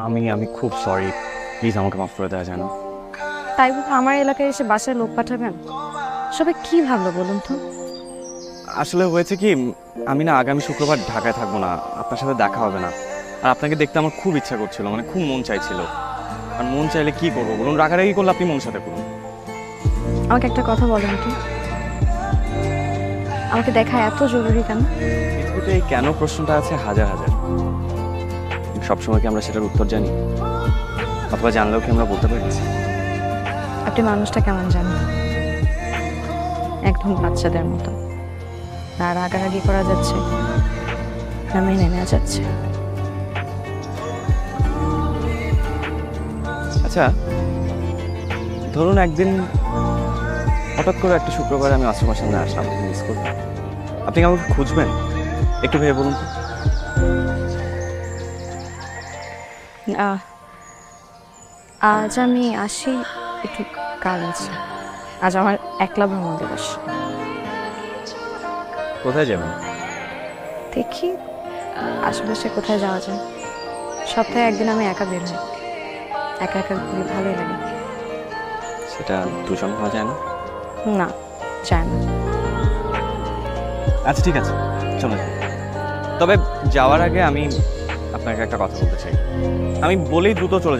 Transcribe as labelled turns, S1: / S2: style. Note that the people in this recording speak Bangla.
S1: আমি আমি খুব সরি, প্লিজ আমাকে মাফ করে দেওয়া যায় না।
S2: তাই বলে আমার এলাকায় এসে বাসায় লোক পাঠাবেন? সবাই কি ভাবলো বলুন তো?
S1: আসলে হয়েছে কি, আমি না আগামী শুক্রবার ঢাকায় থাকবো না, আপনার সাথে দেখা হবে না। আর আপনাকে দেখতে আমার খুব ইচ্ছা করছিল, মানে খুব মন চাইছিল। আর মন চাইলে কি করবো বলুন, রাগারাগি করলে আপনি মন সাথে করুন।
S2: আমাকে একটা কথা বলেন কি, আমাকে দেখা এত জরুরি কেন?
S1: পৃথিবীতে এই কেন প্রশ্নটা আছে হাজার হাজার। সবসময় কি আমরা সেটার উত্তর জানি, অথবা জানলেও কি আমরা বলতে পারি?
S2: আপনি মানুষটা কেমন জানেন? একদম বাচ্চাদের মতো। না রাগারাগি করা যাচ্ছে, না মেনে নেওয়া যাচ্ছে।
S1: আচ্ছা, ধরুন একদিন হঠাৎ করে একটা শুক্রবারে আমি আশ্রমের সামনে আসলাম, মিস করলাম, আপনি কি আমাকে খুঁজবেন? একটু ভেবে বলুন তো।
S2: আহ, আজ আমি আসি, একটু কাজ আছে। আজ আমার একলা ভ্রমণ দিবস।
S1: কোথায় যাবেন?
S2: দেখি আশেপাশে কোথায় যাওয়া যায়। সপ্তাহে একদিন আমি একা বের হই, একা একা ঘুরে ভালোই লাগে।
S1: সেটা দূষণ হওয়া যায় না?
S2: না, যায় না।
S1: আচ্ছা ঠিক আছে, চলে যান। তবে যাওয়ার আগে আমি আপনাকে একটা কথা বলতে চাই। আমি বলেই দ্রুত চলে যাব।